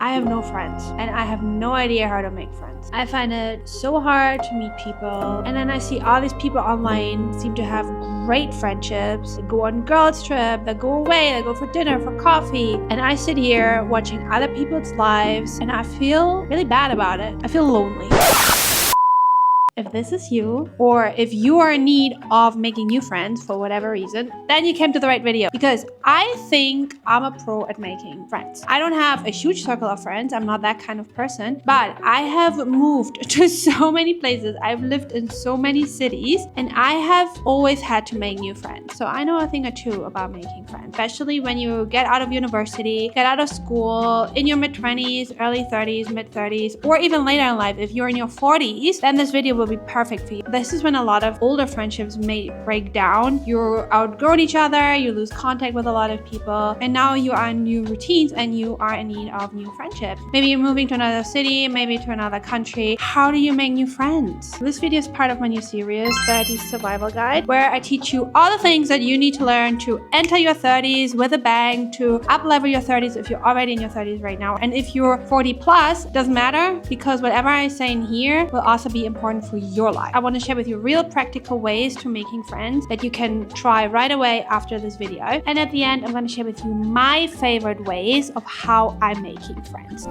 I have no friends and I have no idea how to make friends. I find it so hard to meet people, and then I see all these people online seem to have great friendships. They go on girls' trip, they go away, they go for dinner, for coffee, and I sit here watching other people's lives and I feel really bad about it. I feel lonely. If this is you, or if you are in need of making new friends for whatever reason, then you came to the right video, because I think I'm a pro at making friends. I don't have a huge circle of friends. I'm not that kind of person, but I have moved to so many places. I've lived in so many cities, and I have always had to make new friends. So I know a thing or two about making friends, especially when you get out of university, get out of school, in your mid-20s, early 30s, mid-30s, or even later in life. If you're in your 40s, then this video will be perfect for you. This is when a lot of older friendships may break down. You're outgrown each other, you lose contact with a lot of people, and now you are in new routines and you are in need of new friendships. Maybe you're moving to another city, maybe to another country. How do you make new friends? This video is part of my new series, 30s Survival Guide, where I teach you all the things that you need to learn to enter your 30s with a bang, to up-level your 30s if you're already in your 30s right now. And if you're 40 plus, doesn't matter, because whatever I say in here will also be important for your life. I want to share with you real practical ways to making friends that you can try right away after this video. And at the end, I'm going to share with you my favorite ways of how I'm making friends.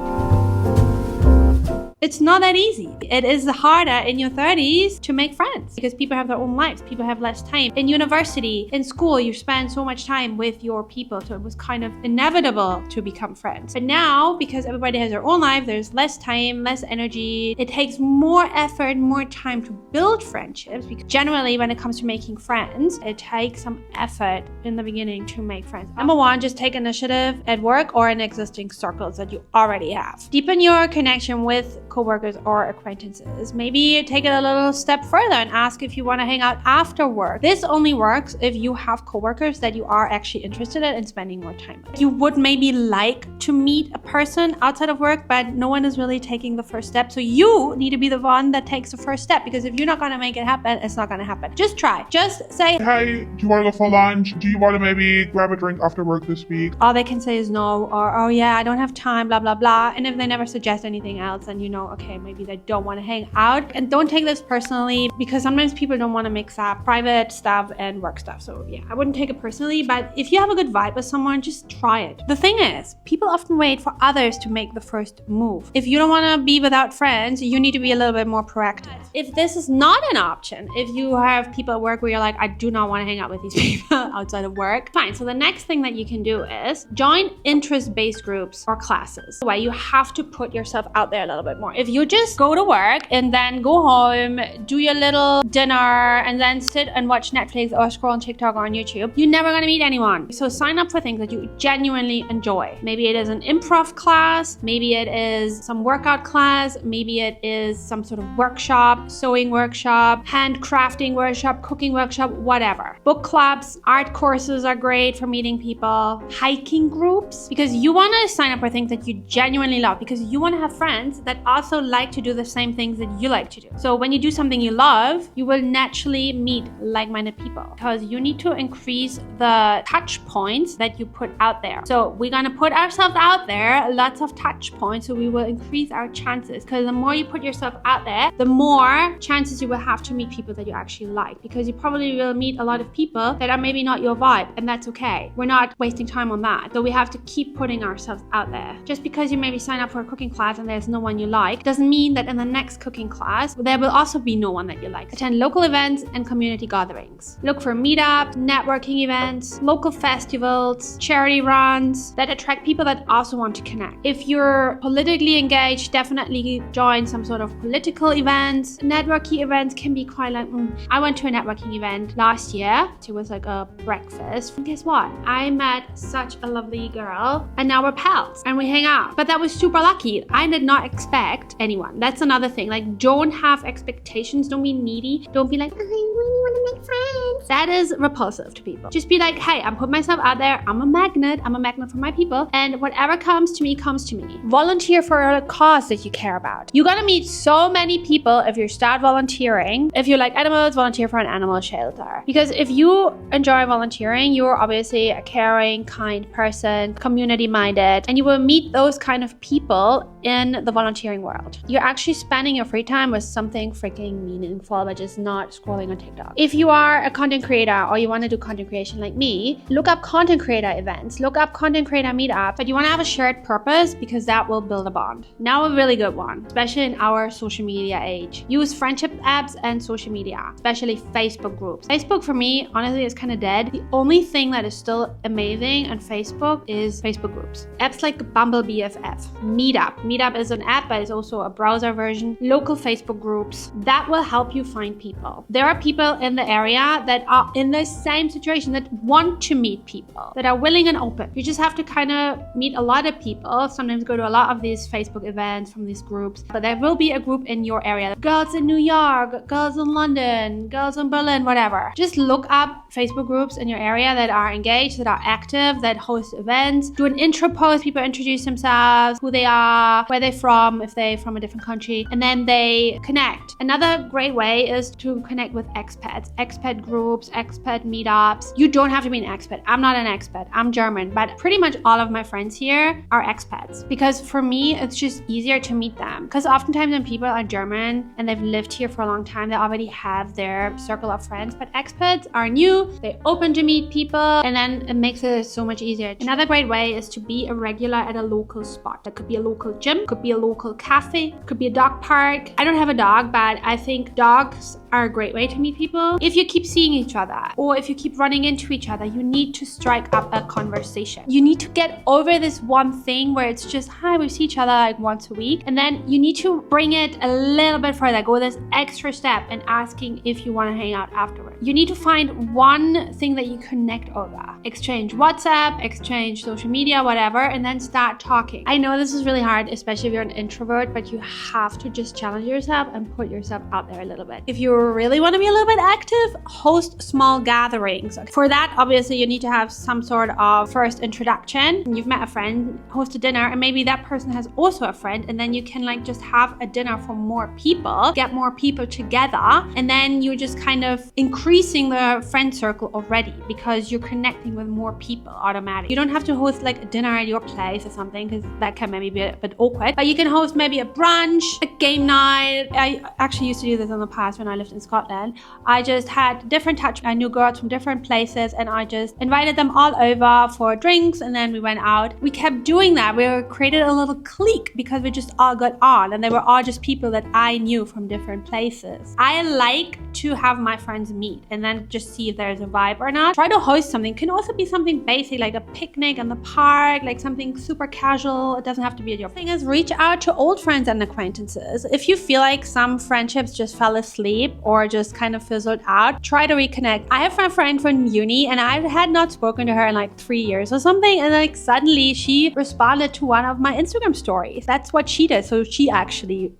It's not that easy. It is harder in your 30s to make friends because people have their own lives. People have less time. In university, in school, you spend so much time with your people. So it was kind of inevitable to become friends. But now, because everybody has their own life, there's less time, less energy. It takes more effort, more time to build friendships. Because generally, when it comes to making friends, it takes some effort in the beginning to make friends. Number one, just take initiative at work or in existing circles that you already have. Deepen your connection with co-workers or acquaintances. Maybe take it a little step further and ask if you want to hang out after work. This only works if you have co-workers that you are actually interested in and spending more time with. You would maybe like to meet a person outside of work, but no one is really taking the first step. So you need to be the one that takes the first step, because if you're not going to make it happen, it's not going to happen. Just try. Just say, hey, do you want to go for lunch? Do you want to maybe grab a drink after work this week? All they can say is no, or oh yeah, I don't have time, blah, blah, blah. And if they never suggest anything else, then you know, okay, maybe they don't want to hang out. And don't take this personally, because sometimes people don't want to mix up private stuff and work stuff. So yeah, I wouldn't take it personally, but if you have a good vibe with someone, just try it. The thing is, people often wait for others to make the first move. If you don't want to be without friends, you need to be a little bit more proactive. If this is not an option, if you have people at work where you're like, I do not want to hang out with these people outside of work, fine. So the next thing that you can do is join interest-based groups or classes, where you have to put yourself out there a little bit more. If you just go to work and then go home, do your little dinner, and then sit and watch Netflix or scroll on TikTok or on YouTube, you're never going to meet anyone. So sign up for things that you genuinely enjoy. Maybe it is an improv class, maybe it is some workout class, maybe it is some sort of workshop, sewing workshop, handcrafting workshop, cooking workshop, whatever. Book clubs, art courses are great for meeting people, hiking groups, because you want to sign up for things that you genuinely love, because you want to have friends that also like to do the same things that you like to do. So when you do something you love, you will naturally meet like-minded people, because you need to increase the touch points that you put out there. So we're going to put ourselves out there, lots of touch points, so we will increase our chances, because the more you put yourself out there, the more chances you will have to meet people that you actually like, because you probably will meet a lot of people that are maybe not your vibe, and that's okay. We're not wasting time on that. So we have to keep putting ourselves out there. Just because you maybe sign up for a cooking class and there's no one you like, doesn't mean that in the next cooking class, there will also be no one that you like. Attend local events and community gatherings. Look for meetups, networking events, local festivals, charity runs that attract people that also want to connect. If you're politically engaged, definitely join some sort of political events. Networking events can be quite like, I went to a networking event last year. It was like a breakfast. And guess what? I met such a lovely girl, and now we're pals and we hang out. But that was super lucky. I did not expect expect anyone. That's another thing. Like, don't have expectations. Don't be needy. Don't be like, I really want to make friends. That is repulsive to people. Just be like, hey, I'm putting myself out there. I'm a magnet. I'm a magnet for my people. And whatever comes to me, comes to me. Volunteer for a cause that you care about. You're gonna meet so many people if you start volunteering. If you like animals, volunteer for an animal shelter. Because if you enjoy volunteering, you're obviously a caring, kind person, community-minded, and you will meet those kind of people in the volunteering world. You're actually spending your free time with something freaking meaningful by just not scrolling on TikTok. If you are a content creator or you want to do content creation like me, look up content creator events, look up content creator meetup, but you want to have a shared purpose because that will build a bond. Now a really good one, especially in our social media age. Use friendship apps and social media, especially Facebook groups. Facebook for me, honestly, is kind of dead. The only thing that is still amazing on Facebook is Facebook groups. Apps like Bumble BFF, Meetup. Meetup is an app, but it's also a browser version. Local Facebook groups. That will help you find people. There are people in the area that are in the same situation, that want to meet people, that are willing and open. You just have to kind of meet a lot of people. Sometimes go to a lot of these Facebook events from these groups, but there will be a group in your area. Girls in New York, girls in London, girls in Berlin, whatever. Just look up Facebook groups in your area that are engaged, that are active, that host events. Do an intro post. People introduce themselves, who they are, where they're from, if they're from a different country, and then they connect. Another great way is to connect with expats, expat groups, expat meetups. You don't have to be an expat. I'm not an expat. I'm German, but pretty much all of my friends here are expats because for me, it's just easier to meet them. Because oftentimes when people are German and they've lived here for a long time, they already have their circle of friends, but expats are new, they're open to meet people, and then it makes it so much easier. Another great way is to be a regular at a local spot. That could be a local gym, could be a local cafe, could be a dog park. I don't have a dog, but I think dogs are a great way to meet people. If you keep seeing each other or if you keep running into each other, you need to strike up a conversation. You need to get over this one thing where it's just, hi, we see each other like once a week. And then you need to bring it a little bit further, go this extra step and asking if you want to hang out afterwards. You need to find one thing that you connect over. Exchange WhatsApp, exchange social media, whatever, and then start talking. I know this is really hard, especially if you're an introvert, but you have to just challenge yourself and put yourself out there a little bit. If you really want to be a little bit active, host small gatherings. For that, obviously, you need to have some sort of first introduction. You've met a friend, host a dinner, and maybe that person has also a friend, and then you can like just have a dinner for more people, get more people together, and then you're just kind of increasing the friend circle already because you're connecting with more people automatically. You don't have to host like a dinner at your place or something because that can maybe be a bit awkward, but you can host maybe a brunch, a game night. I actually used to do this in the past when I lived in Scotland. I just had different touch. I knew girls from different places and I just invited them all over for drinks and then we went out. We kept doing that. We created a little clique because we just all got on and they were all just people that I knew from different places. I like to have my friends meet and then just see if there's a vibe or not. Try to host something. It can also be something basic like a picnic in the park, like something super casual. It doesn't have to be at your thing. Is reach out to old friends and acquaintances. If you feel like some friendships just fell asleep or just kind of fizzled out, try to reconnect. I have a friend from uni and I had not spoken to her in like 3 years or something, and like suddenly she responded to one of my Instagram stories. That's what she did. So she actually,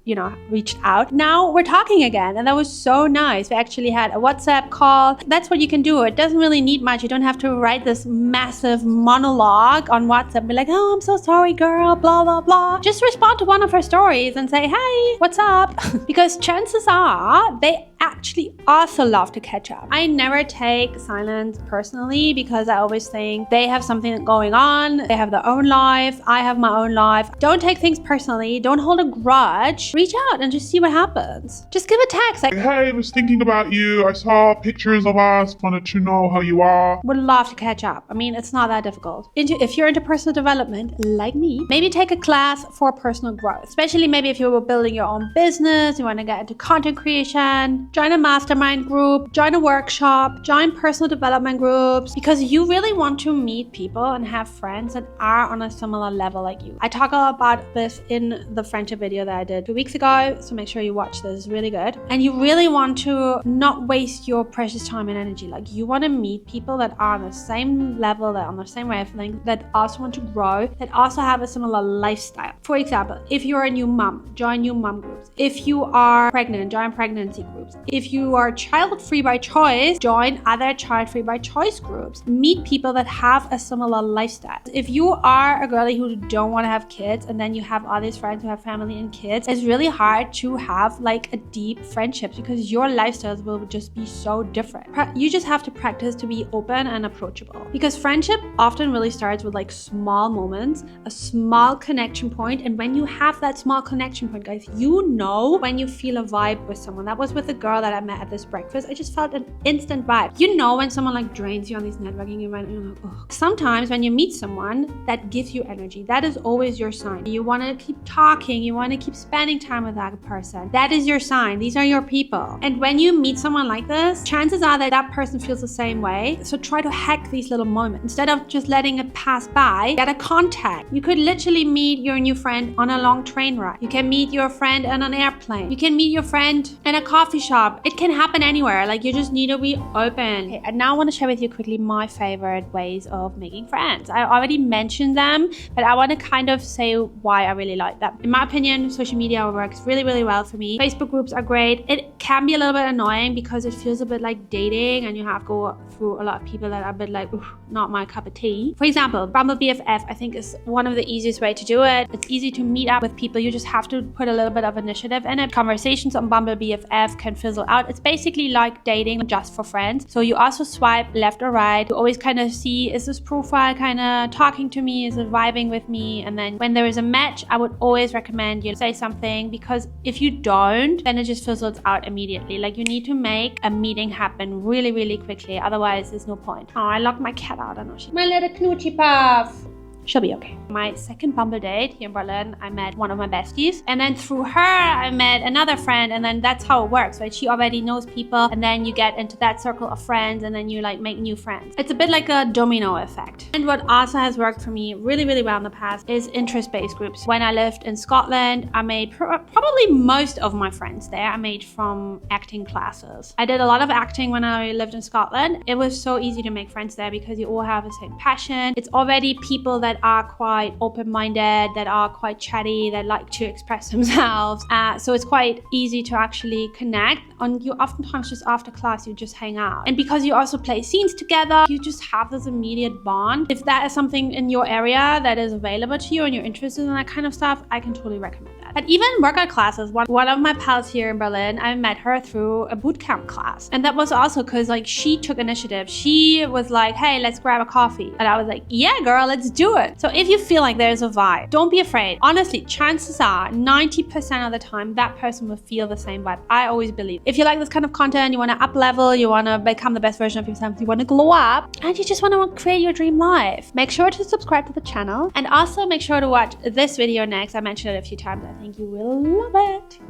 reached out. Now we're talking again and that was so nice. We actually had a WhatsApp call. That's what you can do. It doesn't really need much. You don't have to write this massive monologue on WhatsApp. Be like, oh, I'm so sorry, girl, blah, blah, blah. Just respond to one of her stories and say, hey, what's up? Because chances are they actually also love to catch up. I never take silence personally because I always think they have something going on. They have their own life. I have my own life. Don't take things personally. Don't hold a grudge. Reach out and just see what happens. Just give a text. Like, hey, I was thinking about you. I saw pictures of us. Wanted to know how you are. Would love to catch up. I mean, it's not that difficult. If you're into personal development, like me, maybe take a class for personal growth. Especially maybe if you're building your own business, you want to get into content creation. join a mastermind group, join a workshop, join personal development groups, because you really want to meet people and have friends that are on a similar level like you. I talk about this in the friendship video that I did 2 weeks ago, so make sure you watch this, it's really good. And you really want to not waste your precious time and energy. Like, you want to meet people that are on the same level, that are on the same wavelength, that also want to grow, that also have a similar lifestyle. For example, if you're a new mom, join new mom groups. If you are pregnant, join pregnancy groups. If you are child-free by choice, join other child-free by choice groups. Meet people that have a similar lifestyle. If you are a girlie who don't want to have kids and then you have all these friends who have family and kids, it's really hard to have like a deep friendships because your lifestyles will just be so different. You just have to practice to be open and approachable, because friendship often really starts with like small moments, a small connection point. And when you have that small connection point, guys, you know when you feel a vibe with someone. That was with the girl that I met at this breakfast. I just felt an instant vibe. You know when someone like drains you on these networking events, you're like, oh. Sometimes when you meet someone that gives you energy, that is always your sign. You want to keep talking, you want to keep spending time with that person. That is your sign. These are your people. And when you meet someone like this, chances are that that person feels the same way. So try to hack these little moments. Instead of just letting it pass by, get a contact. You could literally meet your new friend on a long train ride. You can meet your friend on an airplane. You can meet your friend in a coffee shop. It can happen anywhere. Like, you just need to be open. Okay, and now I want to share with you quickly my favorite ways of making friends. I already mentioned them, but I want to kind of say why I really like them. In my opinion, social media works really, really well for me. Facebook groups are great. It can be a little bit annoying because it feels a bit like dating and you have to go through a lot of people that are a bit like, not my cup of tea. For example, Bumble BFF, I think, is one of the easiest way to do it. It's easy to meet up with people. You just have to put a little bit of initiative in it. Conversations on Bumble BFF can fizzle out. It's basically like dating just for friends. So you also swipe left or right. You always kind of see, is this profile kind of talking to me? Is it vibing with me? And then when there is a match, I would always recommend you say something, because if you don't, then it just fizzles out immediately. Like, you need to make a meeting happen really, really quickly. Otherwise, there's no point. Oh, I locked my cat out. I know my little Knoochie Puff. She'll be okay. My second Bumble date here in Berlin, I met one of my besties. And then through her, I met another friend. And then that's how it works, right? She already knows people. And then you get into that circle of friends. And then you like make new friends. It's a bit like a domino effect. And what also has worked for me really, really well in the past is interest-based groups. When I lived in Scotland, I made probably most of my friends there. I made from acting classes. I did a lot of acting when I lived in Scotland. It was so easy to make friends there because you all have the same passion. It's already people that are quite open-minded, that are quite chatty, that like to express themselves. So it's quite easy to actually connect. And you oftentimes just after class, you just hang out. And because you also play scenes together, you just have this immediate bond. If that is something in your area that is available to you and you're interested in that kind of stuff, I can totally recommend that. But even workout classes, one of my pals here in Berlin, I met her through a bootcamp class. And that was also because like she took initiative. She was like, hey, let's grab a coffee. And I was like, yeah, girl, let's do it. So if you feel like there's a vibe, don't be afraid. Honestly, chances are 90% of the time that person will feel the same vibe. I always believe. If you like this kind of content, you want to up level, you want to become the best version of yourself, you want to glow up, and you just want to create your dream life, make sure to subscribe to the channel, and also make sure to watch this video next. I mentioned it a few times. I think you will love it.